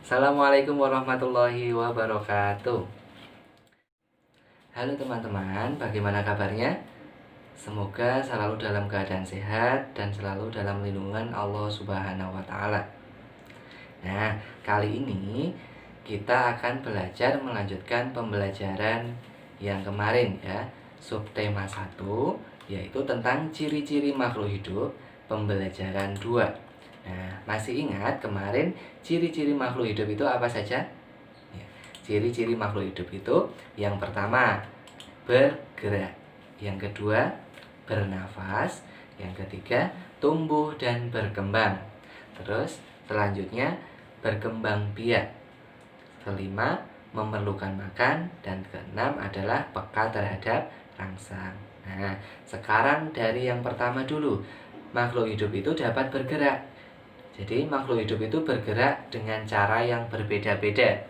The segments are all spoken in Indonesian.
Assalamualaikum warahmatullahi wabarakatuh. Halo teman-teman, bagaimana kabarnya? Semoga selalu dalam keadaan sehat dan selalu dalam lindungan Allah Subhanahu wa Ta'ala. Nah, kali ini kita akan belajar melanjutkan pembelajaran yang kemarin ya, subtema 1, yaitu tentang ciri-ciri makhluk hidup, pembelajaran 2. Nah, masih ingat kemarin ciri-ciri makhluk hidup itu apa saja? Ya, ciri-ciri makhluk hidup itu yang pertama bergerak, yang kedua bernafas, yang ketiga tumbuh dan berkembang, terus selanjutnya berkembang biak, kelima memerlukan makan, dan keenam adalah peka terhadap rangsang. Nah, sekarang dari yang pertama dulu, makhluk hidup itu dapat bergerak. Jadi makhluk hidup itu bergerak dengan cara yang berbeda-beda.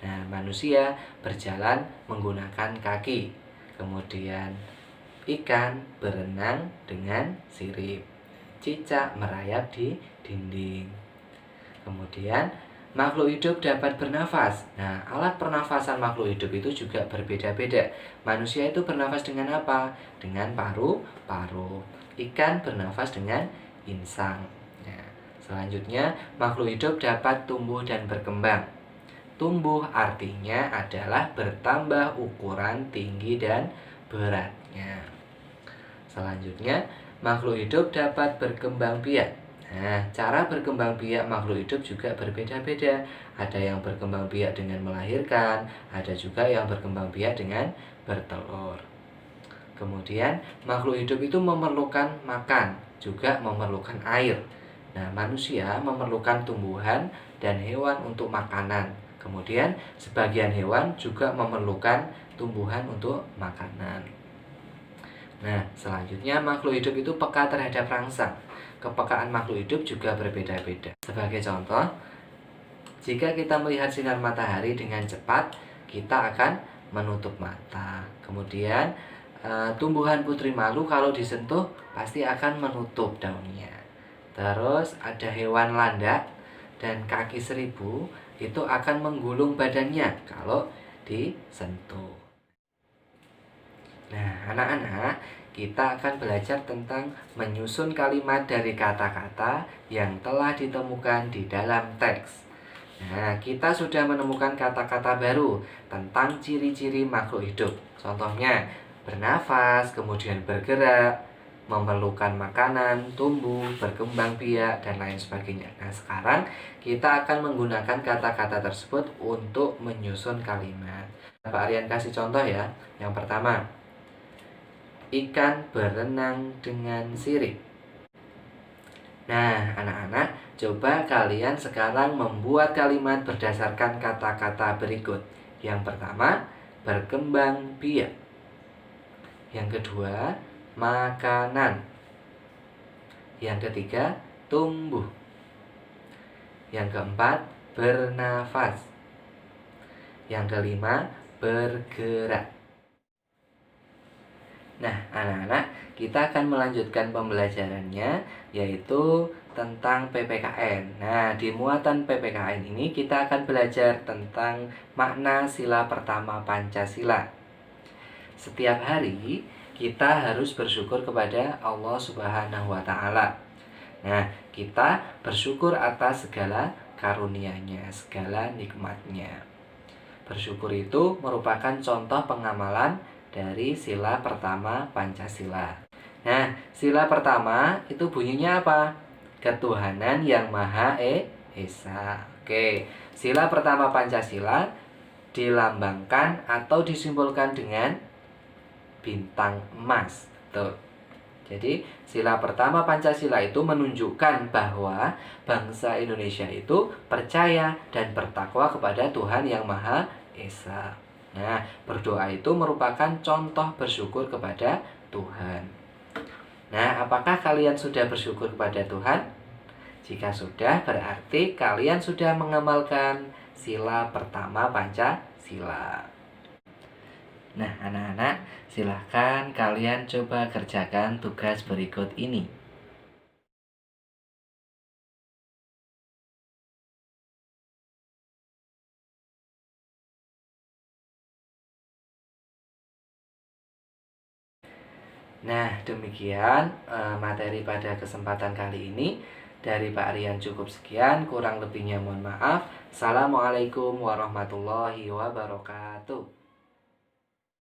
Nah, manusia berjalan menggunakan kaki. Kemudian ikan berenang dengan sirip. Cicak merayap di dinding. Kemudian makhluk hidup dapat bernafas. Nah, alat pernafasan makhluk hidup itu juga berbeda-beda. Manusia itu bernafas dengan apa? Dengan paru-paru. Ikan bernafas dengan insang. Selanjutnya, makhluk hidup dapat tumbuh dan berkembang. Tumbuh artinya adalah bertambah ukuran, tinggi, dan beratnya. Selanjutnya, makhluk hidup dapat berkembang biak. Nah, cara berkembang biak makhluk hidup juga berbeda-beda. Ada yang berkembang biak dengan melahirkan, ada juga yang berkembang biak dengan bertelur. Kemudian, makhluk hidup itu memerlukan makan, juga memerlukan air. Nah, manusia memerlukan tumbuhan dan hewan untuk makanan. Kemudian, sebagian hewan juga memerlukan tumbuhan untuk makanan. Nah, selanjutnya makhluk hidup itu peka terhadap rangsang. Kepekaan makhluk hidup juga berbeda-beda. Sebagai contoh, jika kita melihat sinar matahari dengan cepat, kita akan menutup mata. Kemudian, tumbuhan putri malu kalau disentuh pasti akan menutup daunnya. Terus ada hewan landak dan kaki seribu, itu akan menggulung badannya kalau disentuh. Nah, anak-anak, kita akan belajar tentang menyusun kalimat dari kata-kata yang telah ditemukan di dalam teks. Nah, kita sudah menemukan kata-kata baru tentang ciri-ciri makhluk hidup. Contohnya, bernafas, kemudian bergerak, memerlukan makanan, tumbuh, berkembang biak, dan lain sebagainya. Nah, sekarang kita akan menggunakan kata-kata tersebut untuk menyusun kalimat. Pak Aryan kasih contoh ya. Yang pertama, ikan berenang dengan sirip. Nah, anak-anak, coba kalian sekarang membuat kalimat berdasarkan kata-kata berikut. Yang pertama, berkembang biak. Yang kedua, makanan. Yang ketiga, tumbuh. Yang keempat, bernafas. Yang kelima, bergerak. Nah, anak-anak, kita akan melanjutkan pembelajarannya, yaitu tentang PPKN. Nah, di muatan PPKN ini kita akan belajar tentang makna sila pertama Pancasila. Setiap hari kita harus bersyukur kepada Allah Subhanahu wa Ta'ala. Nah, kita bersyukur atas segala karunia-Nya, segala nikmatnya. Bersyukur itu merupakan contoh pengamalan dari sila pertama Pancasila. Nah, sila pertama itu bunyinya apa? Ketuhanan yang Maha Esa. Oke, sila pertama Pancasila dilambangkan atau disimbolkan dengan bintang emas. Tuh. Jadi, sila pertama Pancasila itu menunjukkan bahwa bangsa Indonesia itu percaya dan bertakwa kepada Tuhan yang Maha Esa. Nah, berdoa itu merupakan contoh bersyukur kepada Tuhan. Nah, apakah kalian sudah bersyukur kepada Tuhan? Jika sudah, berarti kalian sudah mengamalkan sila pertama Pancasila. Nah, anak-anak, silahkan kalian coba kerjakan tugas berikut ini. Nah, demikian materi pada kesempatan kali ini. Dari Pak Rian cukup sekian, kurang lebihnya mohon maaf. Assalamualaikum warahmatullahi wabarakatuh.